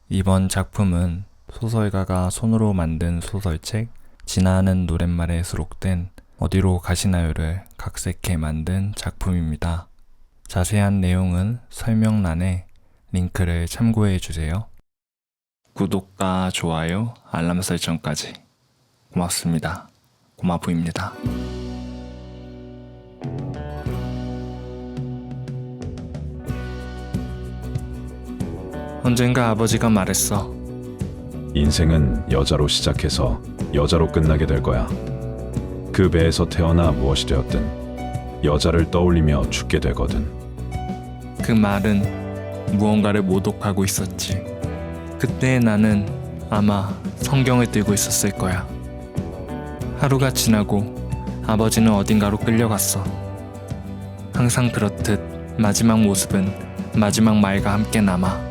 이번 작품은 소설가가 손으로 만든 소설책 지나는 노랫말에 수록된 어디로 가시나요를 각색해 만든 작품입니다. 자세한 내용은 설명란에 링크를 참고해 주세요. 구독과 좋아요, 알람 설정까지 고맙습니다. 고마부입니다. 언젠가 아버지가 말했어. 인생은 여자로 시작해서 여자로 끝나게 될 거야. 그 배에서 태어나 무엇이 되었든 여자를 떠올리며 죽게 되거든. 그 말은 무언가를 모독하고 있었지. 그때 나는 아마 성경을 들고 있었을 거야. 하루가 지나고 아버지는 어딘가로 끌려갔어. 항상 그렇듯 마지막 모습은 마지막 말과 함께 남아.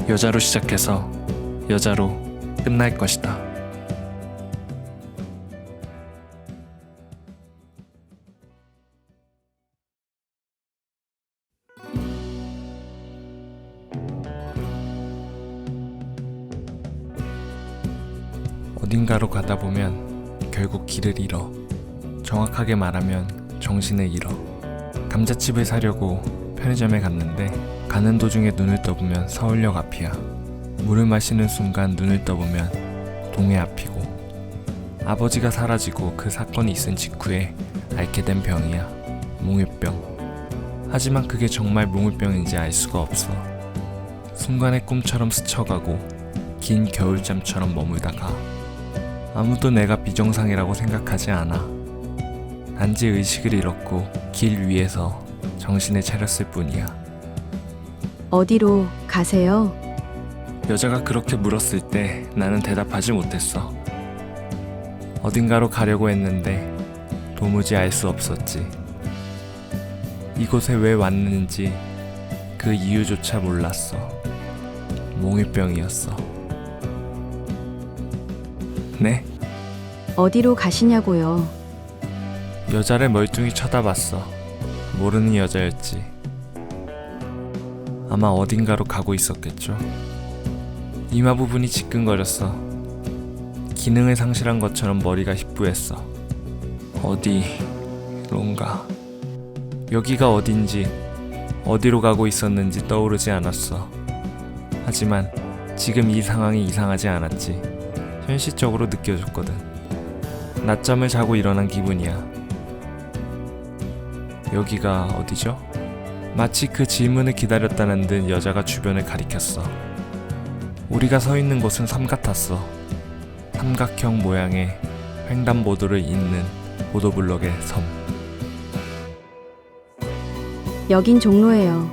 여자로 시작해서 여자로 끝날 것이다. 어딘가로 가다 보면 결국 길을 잃어. 정확하게 말하면 정신을 잃어. 감자칩을 사려고 편의점에 갔는데 가는 도중에 눈을 떠보면 서울역 앞이야. 물을 마시는 순간 눈을 떠보면 동해 앞이고, 아버지가 사라지고 그 사건이 있은 직후에 앓게 된 병이야. 몽유병. 하지만 그게 정말 몽유병인지 알 수가 없어. 순간의 꿈처럼 스쳐가고 긴 겨울잠처럼 머물다가 아무도 내가 비정상이라고 생각하지 않아. 단지 의식을 잃었고 길 위에서 정신을 차렸을 뿐이야. 어디로 가세요? 여자가 그렇게 물었을 때 나는 대답하지 못했어. 어딘가로 가려고 했는데 도무지 알 수 없었지. 이곳에 왜 왔는지 그 이유조차 몰랐어. 몽유병이었어. 네? 어디로 가시냐고요? 여자를 멀뚱히 쳐다봤어. 모르는 여자였지. 아마 어딘가로 가고 있었겠죠. 이마 부분이 지끈거렸어. 기능을 상실한 것처럼 머리가 희뿌했어. 어디론가. 여기가 어딘지, 어디로 가고 있었는지 떠오르지 않았어. 하지만 지금 이 상황이 이상하지 않았지. 현실적으로 느껴졌거든. 낮잠을 자고 일어난 기분이야. 여기가 어디죠? 마치 그 질문을 기다렸다는 듯 여자가 주변을 가리켰어. 우리가 서 있는 곳은 섬 같았어. 삼각형 모양의 횡단보도를 잇는 보도블럭의 섬. 여긴 종로예요.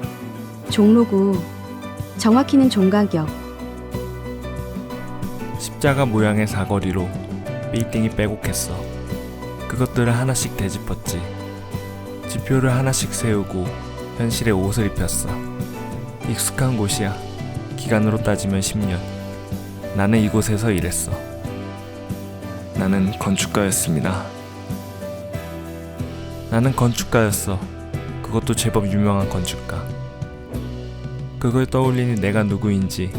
종로구. 정확히는 종각역. 십자가 모양의 사거리로 빌딩이 빼곡했어. 그것들을 하나씩 되짚었지. 지표를 하나씩 세우고 현실에 옷을 입혔어. 익숙한 곳이야. 기간으로 따지면 10년. 나는 이곳에서 일했어. 나는 건축가였습니다. 나는 건축가였어. 그것도 제법 유명한 건축가. 그걸 떠올리니 내가 누구인지,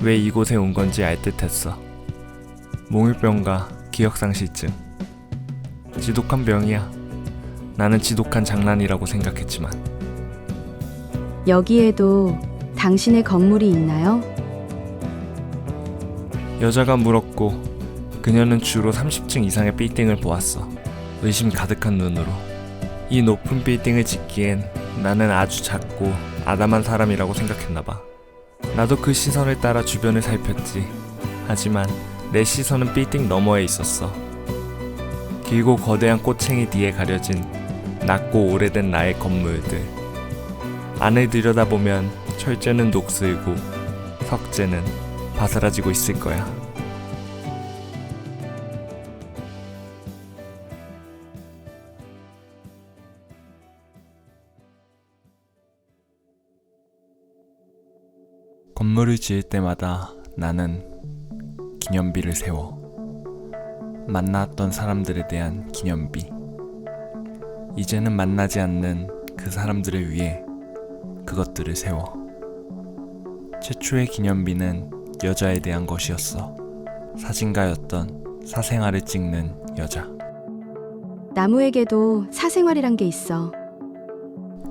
왜 이곳에 온 건지 알 듯했어. 몽유병과 기억상실증. 지독한 병이야. 나는 지독한 장난이라고 생각했지만. 여기에도 당신의 건물이 있나요? 여자가 물었고 그녀는 주로 30층 이상의 빌딩을 보았어. 의심 가득한 눈으로. 이 높은 빌딩을 짓기엔 나는 아주 작고 아담한 사람이라고 생각했나봐. 나도 그 시선을 따라 주변을 살폈지. 하지만 내 시선은 빌딩 너머에 있었어. 길고 거대한 꼬챙이 뒤에 가려진 낮고 오래된 나의 건물들. 안을 들여다보면 철제는 녹슬고 석재는 바스라지고 있을 거야. 건물을 지을 때마다 나는 기념비를 세워. 만났던 사람들에 대한 기념비. 이제는 만나지 않는 그 사람들을 위해 그것들을 세워. 최초의 기념비는 여자에 대한 것이었어. 사진가였던 사생활을 찍는 여자. 나무에게도 사생활이란 게 있어.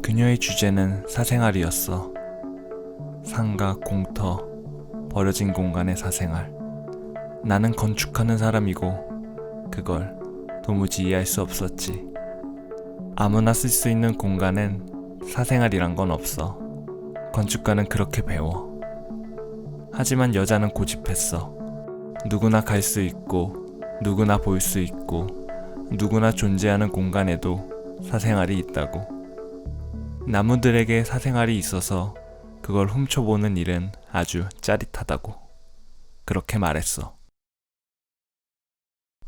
그녀의 주제는 사생활이었어. 상가, 공터, 버려진 공간의 사생활. 나는 건축하는 사람이고 그걸 도무지 이해할 수 없었지. 아무나 쓸 수 있는 공간엔 사생활이란 건 없어. 건축가는 그렇게 배워. 하지만 여자는 고집했어. 누구나 갈 수 있고 누구나 볼 수 있고 누구나 존재하는 공간에도 사생활이 있다고. 나무들에게 사생활이 있어서 그걸 훔쳐보는 일은 아주 짜릿하다고. 그렇게 말했어.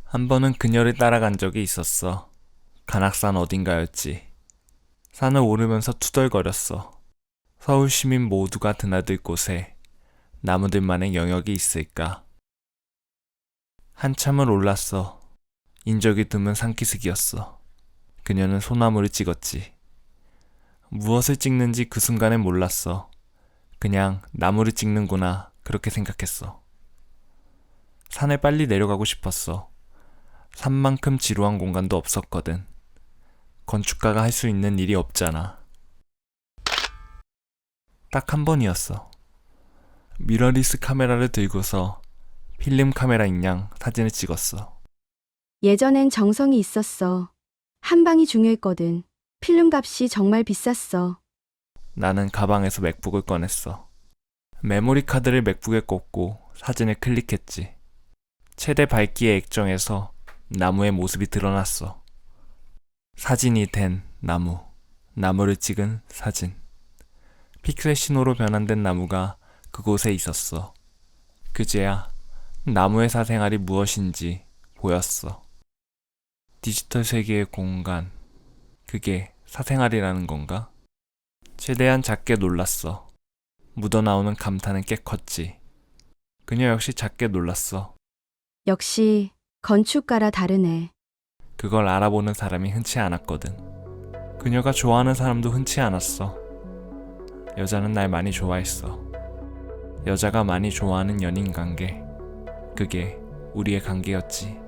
한 번은 그녀를 따라간 적이 있었어. 관악산 어딘가였지. 산을 오르면서 투덜거렸어. 서울 시민 모두가 드나들 곳에 나무들만의 영역이 있을까? 한참을 올랐어. 인적이 드문 산기슭이었어. 그녀는 소나무를 찍었지. 무엇을 찍는지 그 순간엔 몰랐어. 그냥 나무를 찍는구나 그렇게 생각했어. 산에 빨리 내려가고 싶었어. 산만큼 지루한 공간도 없었거든. 건축가가 할 수 있는 일이 없잖아. 딱 한 번이었어. 미러리스 카메라를 들고서 필름 카메라인 양 사진을 찍었어. 예전엔 정성이 있었어. 한 방이 중요했거든. 필름 값이 정말 비쌌어. 나는 가방에서 맥북을 꺼냈어. 메모리 카드를 맥북에 꽂고 사진을 클릭했지. 최대 밝기의 액정에서 나무의 모습이 드러났어. 사진이 된 나무, 나무를 찍은 사진. 픽셀 신호로 변환된 나무가 그곳에 있었어. 그제야 나무의 사생활이 무엇인지 보였어. 디지털 세계의 공간, 그게 사생활이라는 건가? 최대한 작게 놀랐어. 묻어나오는 감탄은 꽤 컸지. 그녀 역시 작게 놀랐어. 역시 건축가라 다르네. 그걸 알아보는 사람이 흔치 않았거든. 그녀가 좋아하는 사람도 흔치 않았어. 여자는 날 많이 좋아했어. 여자가 많이 좋아하는 연인 관계, 그게 우리의 관계였지.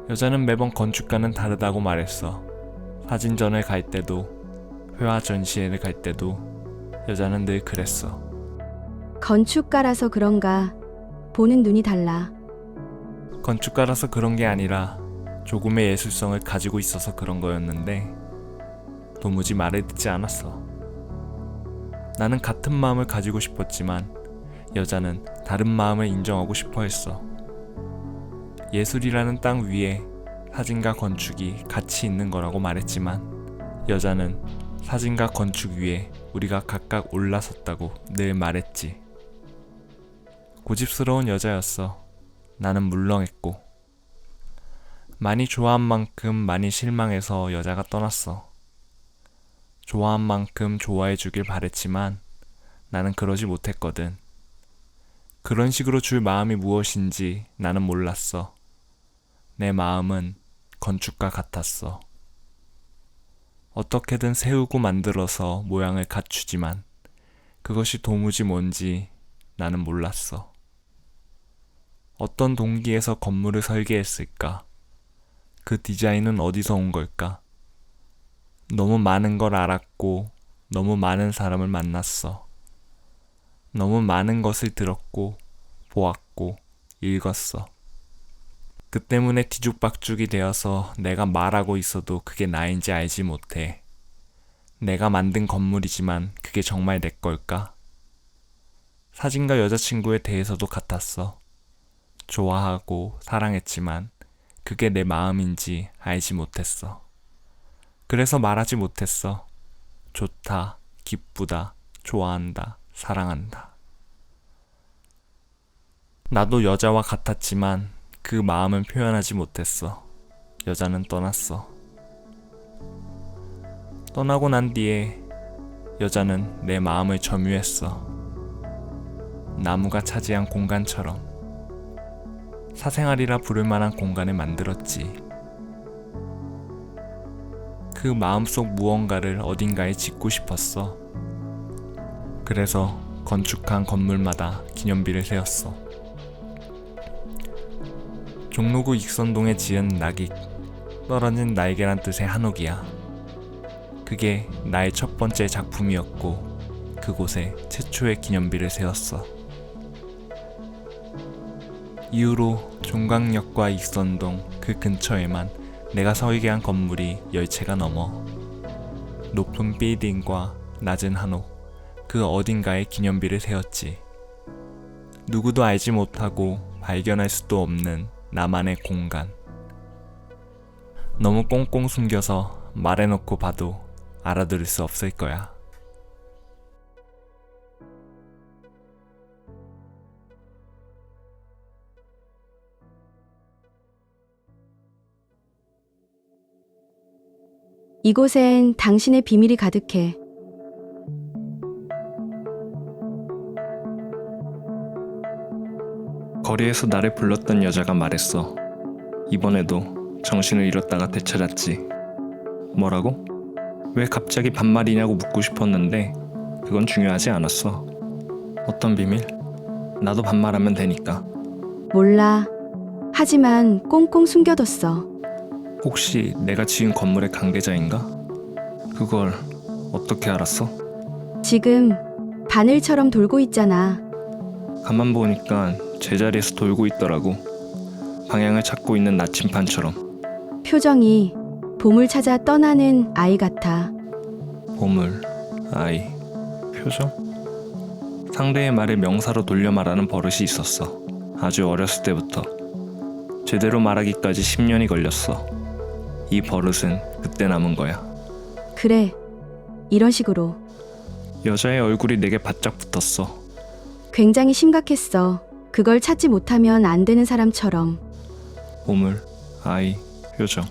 여자는 매번 건축가는 다르다고 말했어. 사진전을 갈 때도 회화 전시회를 갈 때도 여자는 늘 그랬어. 건축가라서 그런가. 보는 눈이 달라. 건축가라서 그런 게 아니라 조금의 예술성을 가지고 있어서 그런 거였는데 도무지 말을 듣지 않았어. 나는 같은 마음을 가지고 싶었지만 여자는 다른 마음을 인정하고 싶어 했어. 예술이라는 땅 위에 사진과 건축이 같이 있는 거라고 말했지만 여자는 사진과 건축 위에 우리가 각각 올라섰다고 늘 말했지. 고집스러운 여자였어. 나는 물렁했고. 많이 좋아한 만큼 많이 실망해서 여자가 떠났어. 좋아한 만큼 좋아해 주길 바랬지만 나는 그러지 못했거든. 그런 식으로 줄 마음이 무엇인지 나는 몰랐어. 내 마음은 건축가 같았어. 어떻게든 세우고 만들어서 모양을 갖추지만 그것이 도무지 뭔지 나는 몰랐어. 어떤 동기에서 건물을 설계했을까? 그 디자인은 어디서 온 걸까? 너무 많은 걸 알았고 너무 많은 사람을 만났어. 너무 많은 것을 들었고 보았고 읽었어. 그 때문에 뒤죽박죽이 되어서 내가 말하고 있어도 그게 나인지 알지 못해. 내가 만든 건물이지만 그게 정말 내 걸까? 사진과 여자친구에 대해서도 같았어. 좋아하고 사랑했지만 그게 내 마음인지 알지 못했어. 그래서 말하지 못했어. 좋다, 기쁘다, 좋아한다, 사랑한다. 나도 여자와 같았지만 그 마음은 표현하지 못했어. 여자는 떠났어. 떠나고 난 뒤에 여자는 내 마음을 점유했어. 나무가 차지한 공간처럼. 사생활이라 부를 만한 공간을 만들었지. 그 마음속 무언가를 어딘가에 짓고 싶었어. 그래서 건축한 건물마다 기념비를 세웠어. 종로구 익선동에 지은 낙익, 떨어진 날개란 뜻의 한옥이야. 그게 나의 첫 번째 작품이었고 그곳에 최초의 기념비를 세웠어. 이후로 종강역과 익선동 그 근처에만 내가 서게 한 건물이 10채가 넘어. 높은 빌딩과 낮은 한옥, 그 어딘가에 기념비를 세웠지. 누구도 알지 못하고 발견할 수도 없는 나만의 공간. 너무 꽁꽁 숨겨서 말해놓고 봐도 알아들을 수 없을 거야. 이곳엔 당신의 비밀이 가득해. 거리에서 나를 불렀던 여자가 말했어. 이번에도 정신을 잃었다가 되찾았지. 뭐라고? 왜 갑자기 반말이냐고 묻고 싶었는데 그건 중요하지 않았어. 어떤 비밀? 나도 반말하면 되니까. 몰라. 하지만 꽁꽁 숨겨뒀어. 혹시 내가 지은 건물의 관계자인가? 그걸 어떻게 알았어? 지금 바늘처럼 돌고 있잖아. 가만 보니까 제자리에서 돌고 있더라고. 방향을 찾고 있는 나침판처럼. 표정이 봄을 찾아 떠나는 아이 같아. 보물, 아이, 표정? 상대의 말을 명사로 돌려 말하는 버릇이 있었어. 아주 어렸을 때부터. 제대로 말하기까지 10년이 걸렸어. 이 버릇은 그때 남은 거야. 그래. 이런 식으로. 여자의 얼굴이 내게 바짝 붙었어. 굉장히 심각했어. 그걸 찾지 못하면 안 되는 사람처럼. 보물, 아이, 표정.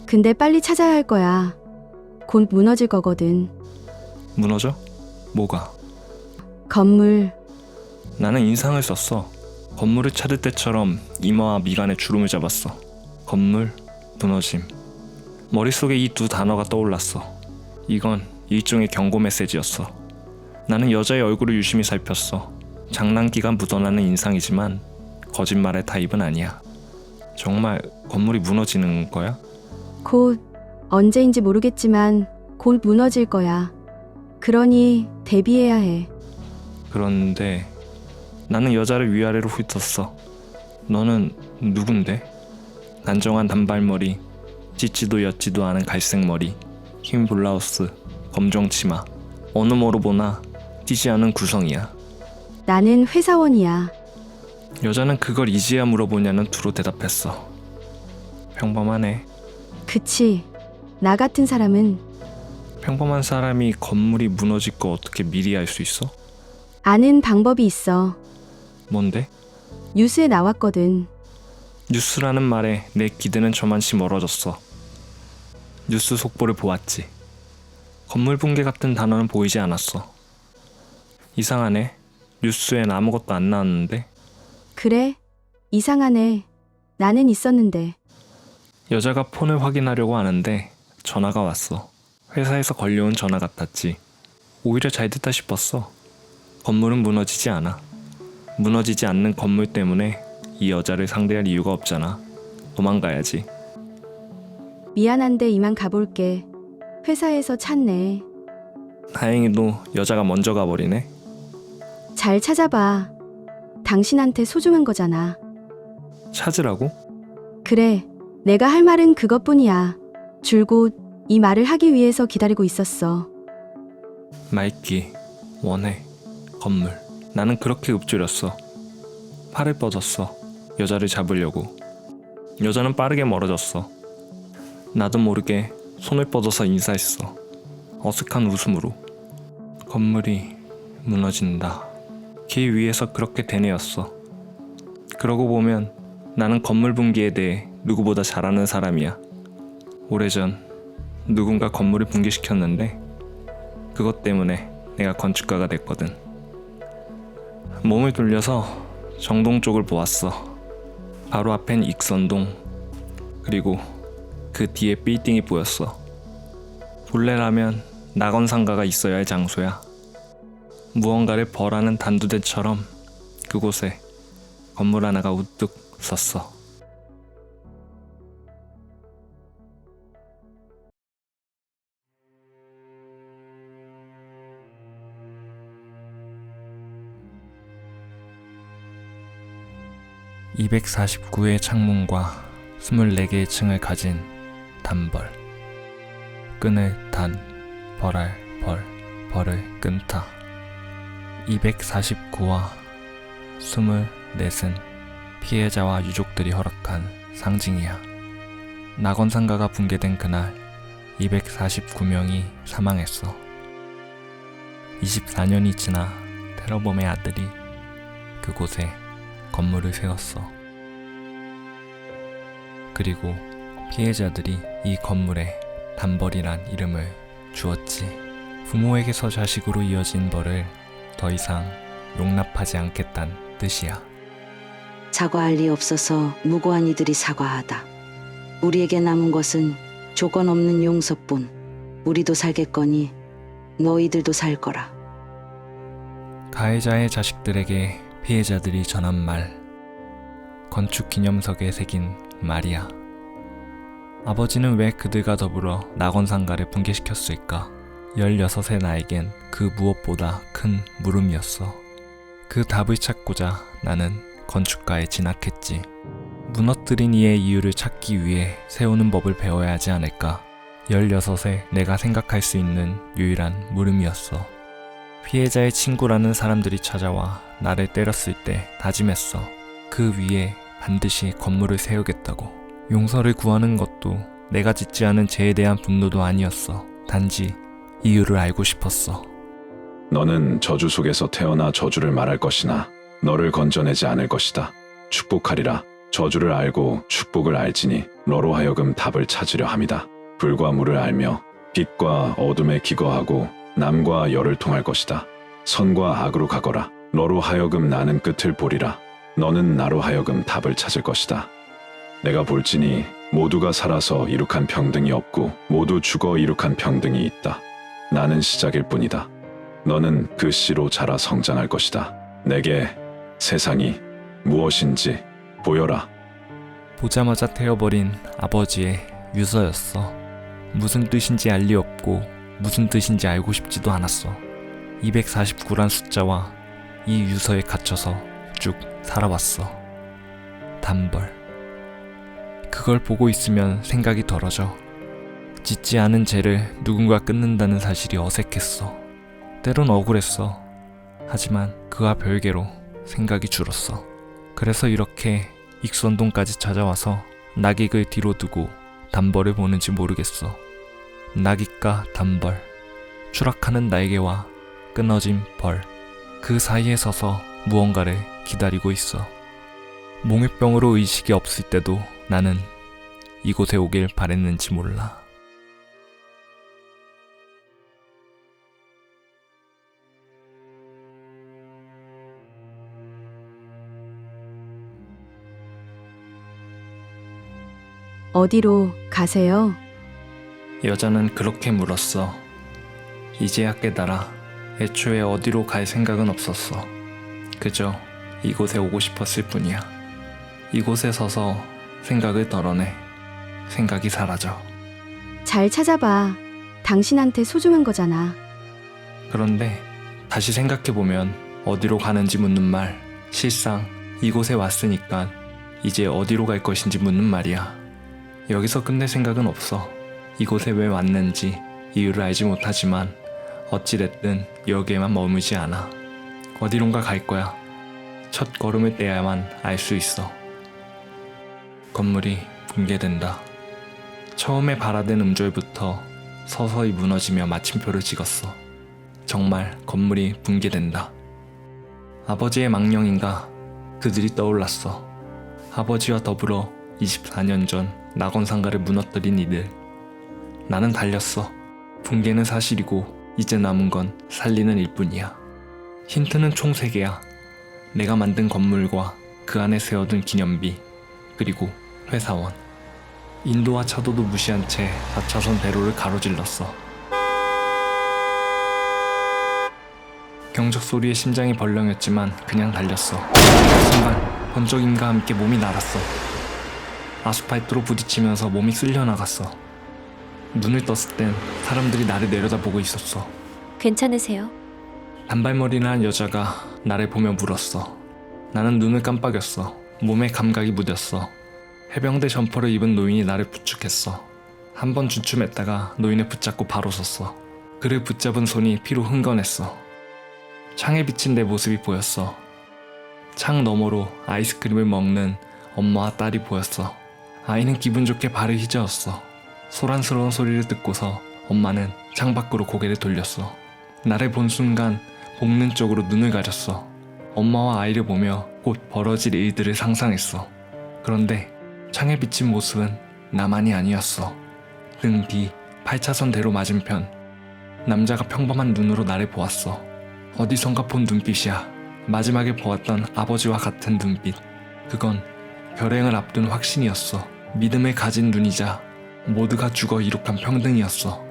근데 빨리 찾아야 할 거야. 곧 무너질 거거든. 무너져? 뭐가? 건물. 나는 인상을 썼어. 건물을 찾을 때처럼 이마와 미간에 주름을 잡았어. 건물, 무너짐. 머릿속에 이 두 단어가 떠올랐어. 이건 일종의 경고 메시지였어. 나는 여자의 얼굴을 유심히 살폈어. 장난기가 묻어나는 인상이지만 거짓말의 타입은 아니야. 정말 건물이 무너지는 거야? 곧 언제인지 모르겠지만 곧 무너질 거야. 그러니 대비해야 해. 그런데 나는 여자를 위아래로 훑었어. 너는 누군데? 단정한 단발머리, 찢지도 옅지도 않은 갈색머리, 흰 블라우스, 검정 치마. 어느 뭐로 보나 튀지 않은 구성이야. 나는 회사원이야. 여자는 그걸 이제야 물어보냐는 투로 대답했어. 평범하네. 그치. 나 같은 사람은 평범한 사람이 건물이 무너질 거 어떻게 미리 알 수 있어? 아는 방법이 있어. 뭔데? 뉴스에 나왔거든. 뉴스라는 말에 내 기대는 저만치 멀어졌어. 뉴스 속보를 보았지. 건물 붕괴 같은 단어는 보이지 않았어. 이상하네. 뉴스엔 아무것도 안 나왔는데. 그래? 이상하네. 나는 있었는데. 여자가 폰을 확인하려고 하는데 전화가 왔어. 회사에서 걸려온 전화 같았지. 오히려 잘 됐다 싶었어. 건물은 무너지지 않아. 무너지지 않는 건물 때문에 이 여자를 상대할 이유가 없잖아. 도망가야지. 미안한데 이만 가볼게. 회사에서 찾네. 다행히도 여자가 먼저 가버리네. 잘 찾아봐. 당신한테 소중한 거잖아. 찾으라고? 그래. 내가 할 말은 그것뿐이야. 줄곧 이 말을 하기 위해서 기다리고 있었어. 맑기, 원해, 건물. 나는 그렇게 읊조렸어. 팔을 뻗었어. 여자를 잡으려고. 여자는 빠르게 멀어졌어. 나도 모르게 손을 뻗어서 인사했어. 어색한 웃음으로. 건물이 무너진다. 길 위에서 그렇게 되뇌었어. 그러고 보면 나는 건물 붕괴에 대해 누구보다 잘 아는 사람이야. 오래전 누군가 건물을 붕괴시켰는데 그것 때문에 내가 건축가가 됐거든. 몸을 돌려서 정동 쪽을 보았어. 바로 앞엔 익선동, 그리고 그 뒤에 빌딩이 보였어. 본래라면 낙원상가가 있어야 할 장소야. 무언가를 벌하는 단두대처럼 그곳에 건물 하나가 우뚝 섰어. (249의) 창문과 24개의 층을 가진 단벌. 끈을 단, 벌할 벌, 벌을 끈다. 249와 24은 피해자와 유족들이 허락한 상징이야. 낙원상가가 붕괴된 그날 249명이 사망했어. 24년이 지나 테러범의 아들이 그곳에 건물을 세웠어. 그리고 피해자들이 이 건물에 단벌이란 이름을 주었지. 부모에게서 자식으로 이어진 벌을 더 이상 용납하지 않겠다는 뜻이야. 사과할 리 없어서 무고한 이들이 사과하다. 우리에게 남은 것은 조건 없는 용서뿐. 우리도 살겠거니 너희들도 살 거라. 가해자의 자식들에게 피해자들이 전한 말. 건축 기념석에 새긴 말이야. 아버지는 왜 그들과 더불어 낙원상가를 붕괴시켰을까? 16의 나에겐 그 무엇보다 큰 물음이었어. 그 답을 찾고자 나는 건축가에 진학했지. 무너뜨린 이의 이유를 찾기 위해 세우는 법을 배워야 하지 않을까? 16에 내가 생각할 수 있는 유일한 물음이었어. 피해자의 친구라는 사람들이 찾아와 나를 때렸을 때 다짐했어. 그 위에 반드시 건물을 세우겠다고. 용서를 구하는 것도 내가 짓지 않은 죄에 대한 분노도 아니었어. 단지 이유를 알고 싶었어. 너는 저주 속에서 태어나 저주를 말할 것이나 너를 건져내지 않을 것이다. 축복하리라. 저주를 알고 축복을 알지니 너로 하여금 답을 찾으려 함이다. 불과 물을 알며 빛과 어둠에 기거하고 남과 열을 통할 것이다. 선과 악으로 가거라. 너로 하여금 나는 끝을 보리라. 너는 나로 하여금 답을 찾을 것이다. 내가 볼지니 모두가 살아서 이룩한 평등이 없고 모두 죽어 이룩한 평등이 있다. 나는 시작일 뿐이다. 너는 그 씨로 자라 성장할 것이다. 내게 세상이 무엇인지 보여라. 보자마자 태워버린 아버지의 유서였어. 무슨 뜻인지 알 리 없고 무슨 뜻인지 알고 싶지도 않았어. 249란 숫자와 이 유서에 갇혀서 쭉 살아왔어. 단벌. 그걸 보고 있으면 생각이 덜어져. 짓지 않은 죄를 누군가 끊는다는 사실이 어색했어. 때론 억울했어. 하지만 그와 별개로 생각이 줄었어. 그래서 이렇게 익선동까지 찾아와서 낙익을 뒤로 두고 단벌을 보는지 모르겠어. 낙익과 단벌, 추락하는 날개와 끊어진 벌, 그 사이에 서서 무언가를 기다리고 있어. 몽유병으로 의식이 없을 때도 나는 이곳에 오길 바랬는지 몰라. 어디로 가세요? 여자는 그렇게 물었어. 이제야 깨달아. 애초에 어디로 갈 생각은 없었어. 그저 이곳에 오고 싶었을 뿐이야. 이곳에 서서 생각을 덜어내. 생각이 사라져. 잘 찾아봐. 당신한테 소중한 거잖아. 그런데 다시 생각해보면 어디로 가는지 묻는 말, 실상 이곳에 왔으니까 이제 어디로 갈 것인지 묻는 말이야. 여기서 끝낼 생각은 없어. 이곳에 왜 왔는지 이유를 알지 못하지만 어찌됐든 여기에만 머물지 않아. 어디론가 갈 거야. 첫 걸음을 떼야만 알 수 있어. 건물이 붕괴된다. 처음에 발아든 음절부터 서서히 무너지며 마침표를 찍었어. 정말 건물이 붕괴된다. 아버지의 망령인가 그들이 떠올랐어. 아버지와 더불어 24년 전 낙원상가를 무너뜨린 이들. 나는 달렸어. 붕괴는 사실이고 이제 남은 건 살리는 일뿐이야. 힌트는 총 3개야. 내가 만든 건물과 그 안에 세워둔 기념비, 그리고 회사원. 인도와 차도도 무시한 채 4차선 대로를 가로질렀어. 경적 소리에 심장이 벌렁였지만 그냥 달렸어. 그 순간 번쩍임과 함께 몸이 날았어. 아스팔트로 부딪히면서 몸이 쓸려나갔어. 눈을 떴을 땐 사람들이 나를 내려다보고 있었어. 괜찮으세요? 단발머리를 한 여자가 나를 보며 물었어. 나는 눈을 깜빡였어. 몸에 감각이 무뎠어. 해병대 점퍼를 입은 노인이 나를 부축했어. 한 번 주춤했다가 노인을 붙잡고 바로 섰어. 그를 붙잡은 손이 피로 흥건했어. 창에 비친 내 모습이 보였어. 창 너머로 아이스크림을 먹는 엄마와 딸이 보였어. 아이는 기분 좋게 발을 휘저었어. 소란스러운 소리를 듣고서 엄마는 창밖으로 고개를 돌렸어. 나를 본 순간 복는 쪽으로 눈을 가렸어. 엄마와 아이를 보며 곧 벌어질 일들을 상상했어. 그런데 창에 비친 모습은 나만이 아니었어. 등 뒤 8차선대로 맞은편 남자가 평범한 눈으로 나를 보았어. 어디선가 본 눈빛이야. 마지막에 보았던 아버지와 같은 눈빛. 그건 결행을 앞둔 확신이었어. 믿음을 가진 눈이자 모두가 죽어 이룩한 평등이었어.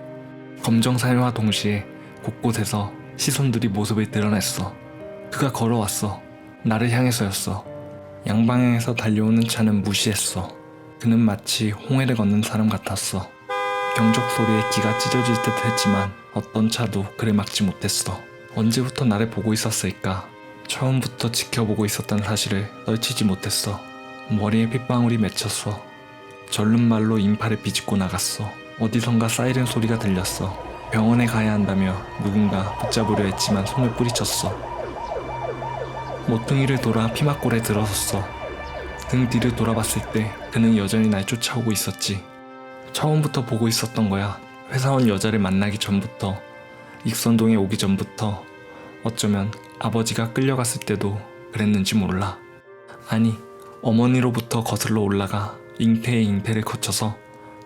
검정사회와 동시에 곳곳에서 시선들이 모습을 드러냈어. 그가 걸어왔어. 나를 향해서였어. 양방향에서 달려오는 차는 무시했어. 그는 마치 홍해를 걷는 사람 같았어. 경적 소리에 귀가 찢어질 듯 했지만 어떤 차도 그를 막지 못했어. 언제부터 나를 보고 있었을까? 처음부터 지켜보고 있었던 사실을 떨치지 못했어. 머리에 핏방울이 맺혔어. 절른 말로 인파를 비집고 나갔어. 어디선가 사이렌 소리가 들렸어. 병원에 가야 한다며 누군가 붙잡으려 했지만 손을 뿌리쳤어. 모퉁이를 돌아 피막골에 들어섰어. 등 뒤를 돌아봤을 때 그는 여전히 날 쫓아오고 있었지. 처음부터 보고 있었던 거야. 회사원 여자를 만나기 전부터, 익선동에 오기 전부터, 어쩌면 아버지가 끌려갔을 때도 그랬는지 몰라. 아니, 어머니로부터 거슬러 올라가 잉태의 잉태를 거쳐서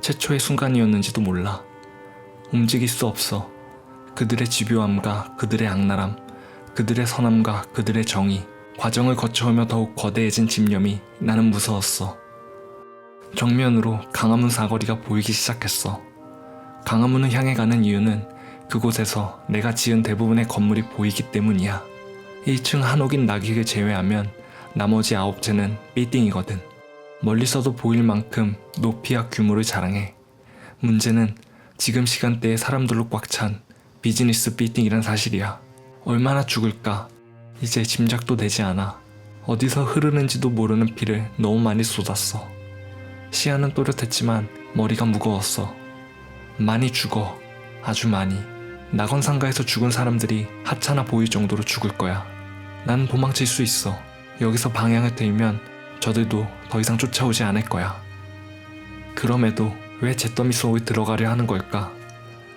최초의 순간이었는지도 몰라. 움직일 수 없어. 그들의 집요함과 그들의 악랄함, 그들의 선함과 그들의 정의, 과정을 거쳐오며 더욱 거대해진 집념이 나는 무서웠어. 정면으로 강화문 사거리가 보이기 시작했어. 강화문을 향해 가는 이유는 그곳에서 내가 지은 대부분의 건물이 보이기 때문이야. 1층 한옥인 낙익을 제외하면 나머지 9채는 빌딩이거든. 멀리서도 보일 만큼 높이와 규모를 자랑해. 문제는 지금 시간대에 사람들로 꽉 찬 비즈니스 빌딩이란 사실이야. 얼마나 죽을까? 이제 짐작도 되지 않아. 어디서 흐르는지도 모르는 피를 너무 많이 쏟았어. 시야는 또렷했지만 머리가 무거웠어. 많이 죽어. 아주 많이. 낙원상가에서 죽은 사람들이 하찮아 보일 정도로 죽을 거야. 난 도망칠 수 있어. 여기서 방향을 틀면 저들도 더 이상 쫓아오지 않을 거야. 그럼에도 왜 잿더미 속에 들어가려 하는 걸까?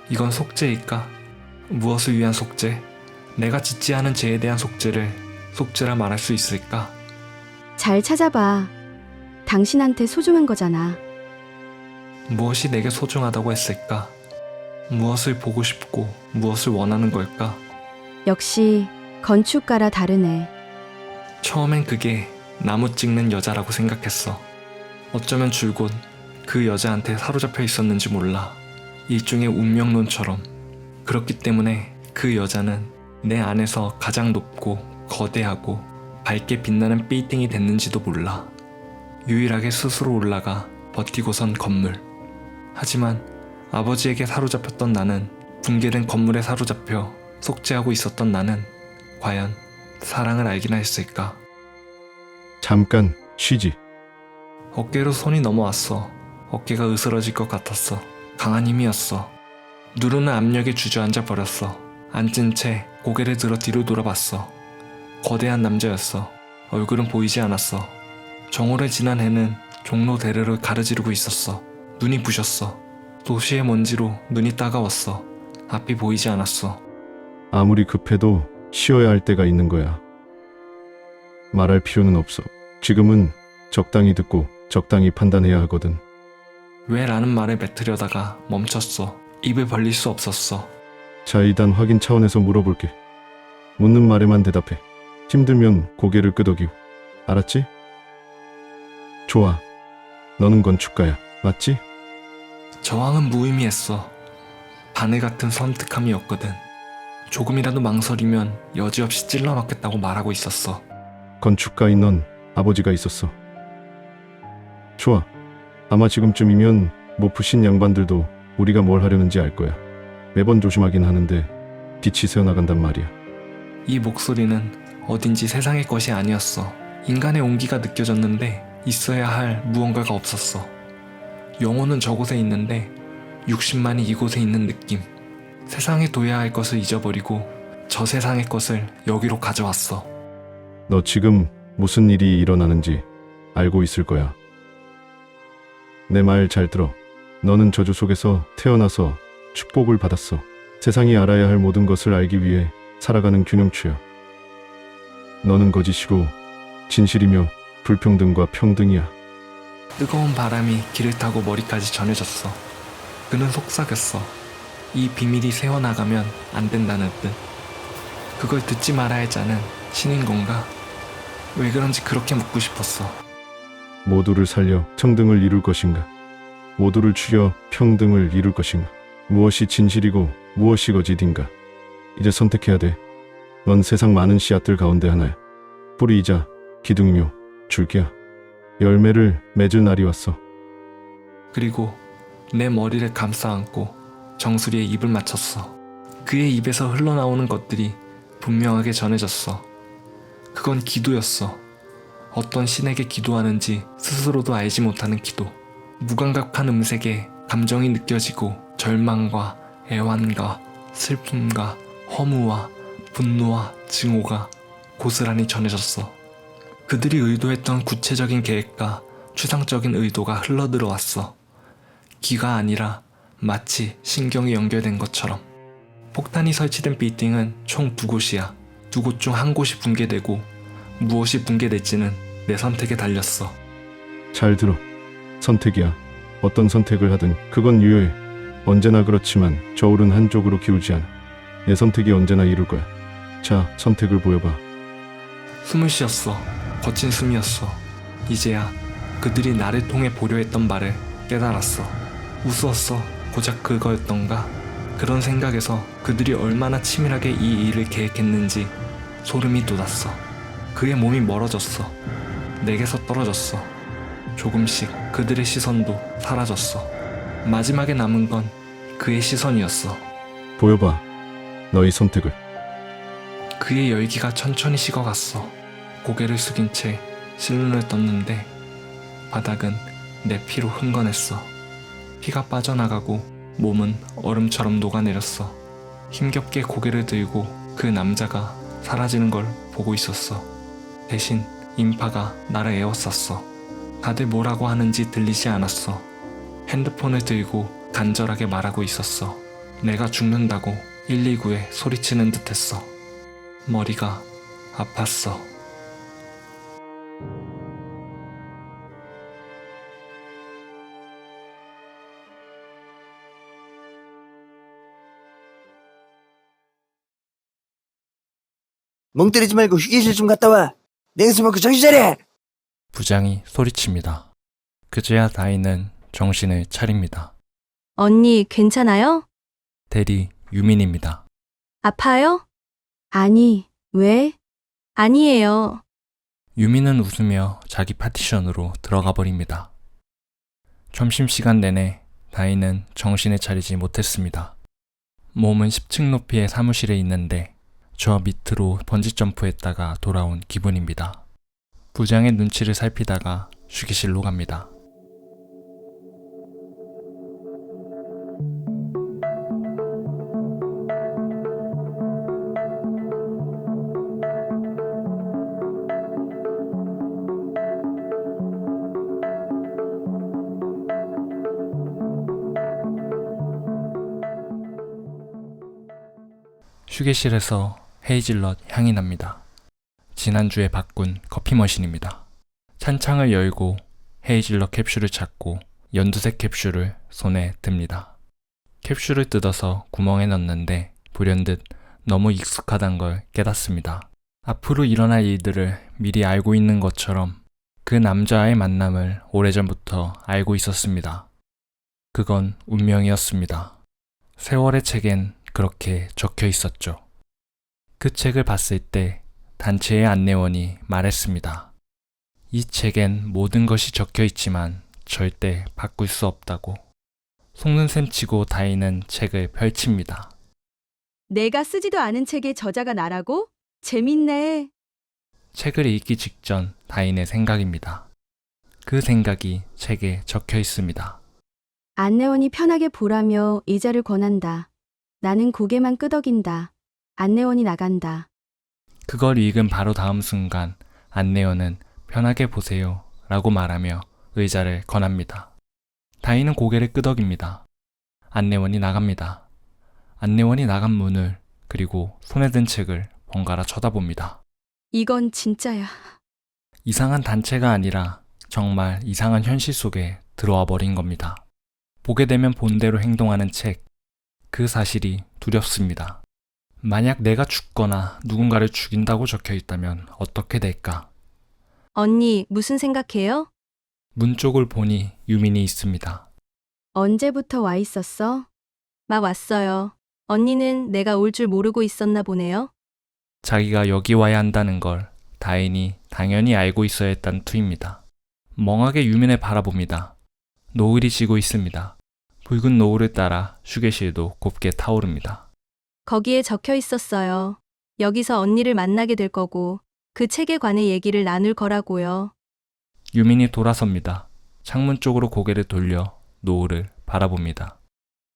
이건 속죄일까? 무엇을 위한 속죄? 내가 짓지 않은 죄에 대한 속죄를 속죄라 말할 수 있을까? 잘 찾아봐. 당신한테 소중한 거잖아. 무엇이 내게 소중하다고 했을까? 무엇을 보고 싶고 무엇을 원하는 걸까? 역시 건축가라 다르네. 처음엔 그게 나무 찍는 여자라고 생각했어. 어쩌면 줄곧 그 여자한테 사로잡혀 있었는지 몰라. 일종의 운명론처럼. 그렇기 때문에 그 여자는 내 안에서 가장 높고 거대하고 밝게 빛나는 빌딩이 됐는지도 몰라. 유일하게 스스로 올라가 버티고선 건물. 하지만 아버지에게 사로잡혔던 나는, 붕괴된 건물에 사로잡혀 속죄하고 있었던 나는 과연 사랑을 알기나 했을까? 잠깐 쉬지. 어깨로 손이 넘어왔어. 어깨가 으스러질 것 같았어. 강한 힘이었어. 누르는 압력에 주저앉아 버렸어. 앉은 채 고개를 들어 뒤로 돌아봤어. 거대한 남자였어. 얼굴은 보이지 않았어. 정오를 지난 해는 종로 대로를 가르지르고 있었어. 눈이 부셨어. 도시의 먼지로 눈이 따가웠어. 앞이 보이지 않았어. 아무리 급해도 쉬어야 할 때가 있는 거야. 말할 필요는 없어. 지금은 적당히 듣고 적당히 판단해야 하거든. 왜 라는 말을 뱉으려다가 멈췄어. 입을 벌릴 수 없었어. 자, 일단 확인 차원에서 물어볼게. 묻는 말에만 대답해. 힘들면 고개를 끄덕이고. 알았지? 좋아. 너는 건축가야. 맞지? 저항은 무의미했어. 바늘 같은 섬뜩함이었거든. 조금이라도 망설이면 여지없이 찔러넣겠다고 말하고 있었어. 건축가인 넌 아버지가 있었어. 좋아. 아마 지금쯤이면 못 푸신 양반들도 우리가 뭘 하려는지 알 거야. 매번 조심하긴 하는데 빛이 새어나간단 말이야. 이 목소리는 어딘지 세상의 것이 아니었어. 인간의 온기가 느껴졌는데 있어야 할 무언가가 없었어. 영혼은 저곳에 있는데 육신만이 이곳에 있는 느낌. 세상에 둬야 할 것을 잊어버리고 저 세상의 것을 여기로 가져왔어. 너 지금 무슨 일이 일어나는지 알고 있을 거야. 내 말 잘 들어. 너는 저주 속에서 태어나서 축복을 받았어. 세상이 알아야 할 모든 것을 알기 위해 살아가는 균형추야. 너는 거짓이고 진실이며 불평등과 평등이야. 뜨거운 바람이 길을 타고 머리까지 전해졌어. 그는 속삭였어. 이 비밀이 새어나가면 안 된다는 뜻. 그걸 듣지 말아야 할 자는 신인 건가? 왜 그런지 그렇게 묻고 싶었어. 모두를 살려 평등을 이룰 것인가? 모두를 죽여 평등을 이룰 것인가? 무엇이 진실이고 무엇이 거짓인가? 이제 선택해야 돼. 넌 세상 많은 씨앗들 가운데 하나야. 뿌리이자 기둥이며 줄기야. 열매를 맺을 날이 왔어. 그리고 내 머리를 감싸 안고 정수리에 입을 맞췄어. 그의 입에서 흘러나오는 것들이 분명하게 전해졌어. 그건 기도였어. 어떤 신에게 기도하는지 스스로도 알지 못하는 기도. 무감각한 음색에 감정이 느껴지고 절망과 애환과 슬픔과 허무와 분노와 증오가 고스란히 전해졌어. 그들이 의도했던 구체적인 계획과 추상적인 의도가 흘러들어왔어. 기가 아니라 마치 신경이 연결된 것처럼. 폭탄이 설치된 빌딩은 총 2곳이야. 2곳 중 한 곳이 붕괴되고 무엇이 붕괴될지는 내 선택에 달렸어. 잘 들어. 선택이야. 어떤 선택을 하든 그건 유효해. 언제나 그렇지만 저울은 한쪽으로 기울지 않아. 내 선택이 언제나 이룰 거야. 자, 선택을 보여봐. 숨을 쉬었어. 거친 숨이었어. 이제야 그들이 나를 통해 보려 했던 말을 깨달았어. 우스웠어. 고작 그거였던가? 그런 생각에서 그들이 얼마나 치밀하게 이 일을 계획했는지 소름이 돋았어. 그의 몸이 멀어졌어. 내게서 떨어졌어. 조금씩 그들의 시선도 사라졌어. 마지막에 남은 건 그의 시선이었어. 보여봐. 너의 선택을. 그의 열기가 천천히 식어갔어. 고개를 숙인 채 실눈을 떴는데 바닥은 내 피로 흥건했어. 피가 빠져나가고 몸은 얼음처럼 녹아내렸어. 힘겹게 고개를 들고 그 남자가 사라지는 걸 보고 있었어. 대신 인파가 나를 에워쌌어. 다들 뭐라고 하는지 들리지 않았어. 핸드폰을 들고 간절하게 말하고 있었어. 내가 죽는다고 119에 소리치는 듯했어. 머리가 아팠어. 멍 때리지 말고 휴게실 좀 갔다 와. 냉수 먹고 정신 차려. 부장이 소리칩니다. 그제야 다인은 정신을 차립니다. 언니, 괜찮아요? 대리 유민입니다. 아파요? 아니, 왜? 아니에요. 유민은 웃으며 자기 파티션으로 들어가 버립니다. 점심시간 내내 다인은 정신을 차리지 못했습니다. 몸은 10층 높이의 사무실에 있는데 저 밑으로 번지점프했다가 돌아온 기분입니다. 부장의 눈치를 살피다가 휴게실로 갑니다. 휴게실에서 헤이즐넛 향이 납니다. 지난주에 바꾼 커피 머신입니다. 찬창을 열고 헤이즐넛 캡슐을 찾고 연두색 캡슐을 손에 듭니다. 캡슐을 뜯어서 구멍에 넣는데 불현듯 너무 익숙하단 걸 깨닫습니다. 앞으로 일어날 일들을 미리 알고 있는 것처럼 그 남자와의 만남을 오래전부터 알고 있었습니다. 그건 운명이었습니다. 세월의 책엔 그렇게 적혀 있었죠. 그 책을 봤을 때 단체의 안내원이 말했습니다. 이 책엔 모든 것이 적혀 있지만 절대 바꿀 수 없다고. 속는 셈 치고 다이는 책을 펼칩니다. 내가 쓰지도 않은 책의 저자가 나라고? 재밌네. 책을 읽기 직전 다인의 생각입니다. 그 생각이 책에 적혀 있습니다. 안내원이 편하게 보라며 의자를 권한다. 나는 고개만 끄덕인다. 안내원이 나간다. 그걸 읽은 바로 다음 순간 안내원은 편하게 보세요 라고 말하며 의자를 권합니다. 다인은 고개를 끄덕입니다. 안내원이 나갑니다. 안내원이 나간 문을 그리고 손에 든 책을 번갈아 쳐다봅니다. 이건 진짜야. 이상한 단체가 아니라 정말 이상한 현실 속에 들어와 버린 겁니다. 보게 되면 본대로 행동하는 책, 그 사실이 두렵습니다. 만약 내가 죽거나 누군가를 죽인다고 적혀 있다면 어떻게 될까? 언니, 무슨 생각해요? 문 쪽을 보니 유민이 있습니다. 언제부터 와 있었어? 막 왔어요. 언니는 내가 올 줄 모르고 있었나 보네요. 자기가 여기 와야 한다는 걸 다인이 당연히 알고 있어야 했다는 투입니다. 멍하게 유민을 바라봅니다. 노을이 지고 있습니다. 붉은 노을을 따라 휴게실도 곱게 타오릅니다. 거기에 적혀 있었어요. 여기서 언니를 만나게 될 거고 그 책에 관해 얘기를 나눌 거라고요. 유민이 돌아섭니다. 창문 쪽으로 고개를 돌려 노을을 바라봅니다.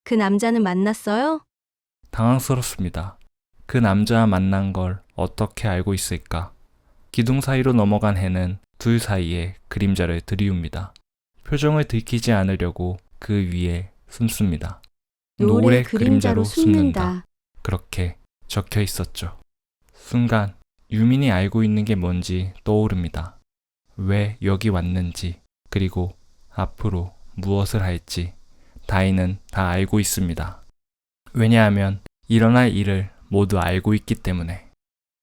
그 남자는 만났어요? 당황스럽습니다. 그 남자와 만난 걸 어떻게 알고 있을까? 기둥 사이로 넘어간 해는 둘 사이에 그림자를 들이웁니다. 표정을 들키지 않으려고 그 위에 숨습니다. 노을의 그림자로 숨는다. 그렇게 적혀 있었죠. 순간 유민이 알고 있는 게 뭔지 떠오릅니다. 왜 여기 왔는지, 그리고 앞으로 무엇을 할지 다이는 다 알고 있습니다. 왜냐하면 일어날 일을 모두 알고 있기 때문에.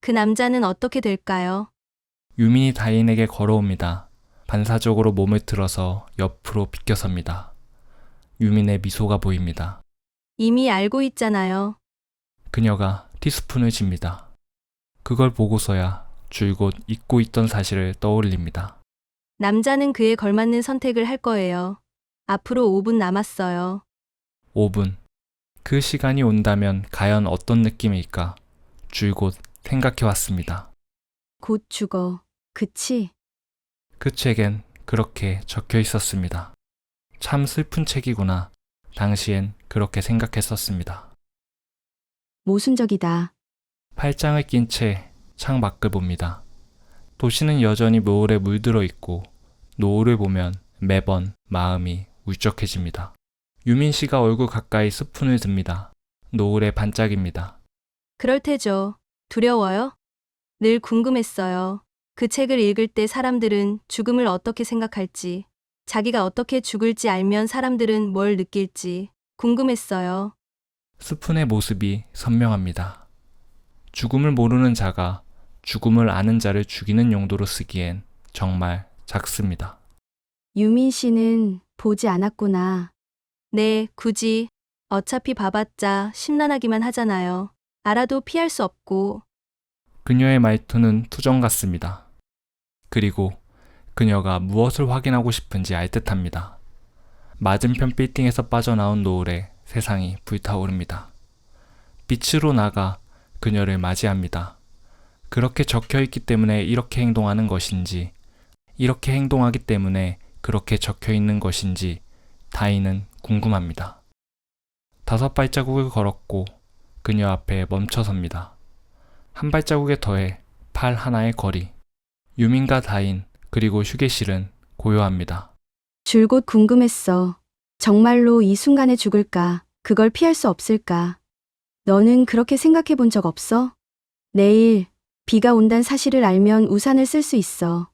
그 남자는 어떻게 될까요? 유민이 다인에게 걸어옵니다. 반사적으로 몸을 틀어서 옆으로 비껴섭니다. 유민의 미소가 보입니다. 이미 알고 있잖아요. 그녀가 티스푼을 집니다. 그걸 보고서야 줄곧 잊고 있던 사실을 떠올립니다. 남자는 그에 걸맞는 선택을 할 거예요. 앞으로 5분 남았어요. 5분. 그 시간이 온다면 과연 어떤 느낌일까? 줄곧 생각해왔습니다. 곧 죽어. 그치? 그 책엔 그렇게 적혀 있었습니다. 참 슬픈 책이구나. 당시엔 그렇게 생각했었습니다. 모순적이다. 팔짱을 낀 채 창 밖을 봅니다. 도시는 여전히 노을에 물들어 있고 노을을 보면 매번 마음이 울적해집니다. 유민 씨가 얼굴 가까이 스푼을 듭니다. 노을의 반짝입니다. 그럴 테죠. 두려워요? 늘 궁금했어요. 그 책을 읽을 때 사람들은 죽음을 어떻게 생각할지, 자기가 어떻게 죽을지 알면 사람들은 뭘 느낄지 궁금했어요. 스푼의 모습이 선명합니다. 죽음을 모르는 자가 죽음을 아는 자를 죽이는 용도로 쓰기엔 정말 작습니다. 유민 씨는 보지 않았구나. 네, 굳이. 어차피 봐봤자 심란하기만 하잖아요. 알아도 피할 수 없고. 그녀의 말투는 투정 같습니다. 그리고 그녀가 무엇을 확인하고 싶은지 알 듯합니다. 맞은편 빌딩에서 빠져나온 노을에 세상이 불타오릅니다. 빛으로 나가 그녀를 맞이합니다. 그렇게 적혀 있기 때문에 이렇게 행동하는 것인지, 이렇게 행동하기 때문에 그렇게 적혀 있는 것인지 다이는 궁금합니다. 5발자국을 걸었고 그녀 앞에 멈춰섭니다. 한 발자국에 더해 팔 하나의 거리. 유민과 다인 그리고 휴게실은 고요합니다. 줄곧 궁금했어. 정말로 이 순간에 죽을까? 그걸 피할 수 없을까? 너는 그렇게 생각해 본 적 없어? 내일 비가 온단 사실을 알면 우산을 쓸 수 있어.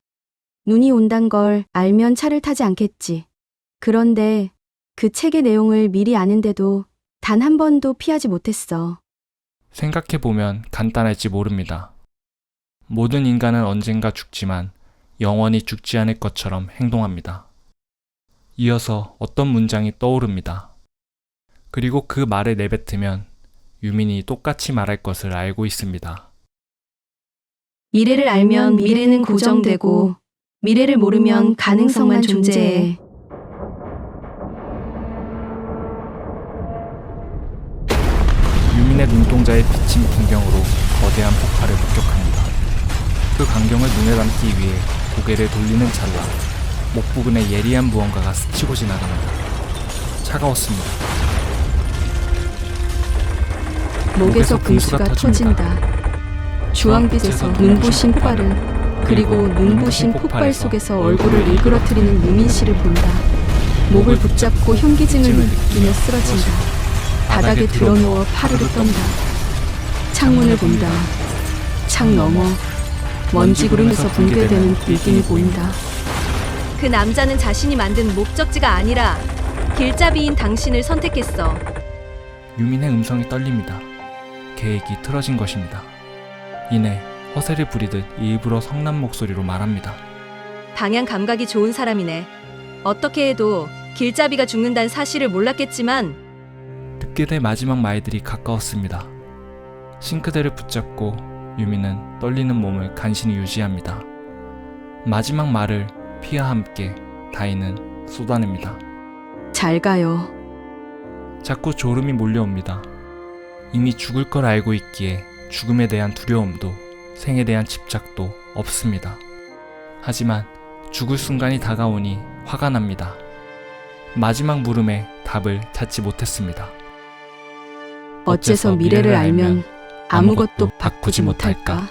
눈이 온단 걸 알면 차를 타지 않겠지. 그런데 그 책의 내용을 미리 아는데도 단 한 번도 피하지 못했어. 생각해보면 간단할지 모릅니다. 모든 인간은 언젠가 죽지만 영원히 죽지 않을 것처럼 행동합니다. 이어서 어떤 문장이 떠오릅니다. 그리고 그 말을 내뱉으면 유민이 똑같이 말할 것을 알고 있습니다. 미래를 알면 미래는 고정되고 미래를 모르면 가능성만 존재해. 유민의 눈동자에 비친 풍경으로 거대한 폭발을 목격합니다. 그 광경을 눈에 담기 위해 고개를 돌리는 찰나 목 부근에 예리한 무언가가 스치고 지나갑니다. 차가웠습니다. 목에서 분수가 터진다. 주황빛에서 눈부신 폭발을, 그리고 눈부신 폭발 속에서 얼굴을 일그러뜨리는 유민 씨를 본다. 목을 붙잡고 현기증을 느끼며 쓰러진다. 바닥에 드러누워 파르르 떤다. 창문을 본다. 창 너머 먼지 구름에서 붕괴되는 불길이 보인다. 그 남자는 자신이 만든 목적지가 아니라 길잡이인 당신을 선택했어. 유민의 음성이 떨립니다. 계획이 틀어진 것입니다. 이내 허세를 부리듯 일부러 성난 목소리로 말합니다. 방향 감각이 좋은 사람이네. 어떻게 해도 길잡이가 죽는다는 사실을 몰랐겠지만 듣게 될 마지막 말들이 가까웠습니다. 싱크대를 붙잡고 유민은 떨리는 몸을 간신히 유지합니다. 마지막 말을 피와 함께 다이는 쏟아냅니다. 잘 가요. 자꾸 졸음이 몰려옵니다. 이미 죽을 걸 알고 있기에 죽음에 대한 두려움도 생에 대한 집착도 없습니다. 하지만 죽을 순간이 다가오니 화가 납니다. 마지막 물음에 답을 찾지 못했습니다. 어째서 미래를 알면 아무것도 바꾸지 못할까?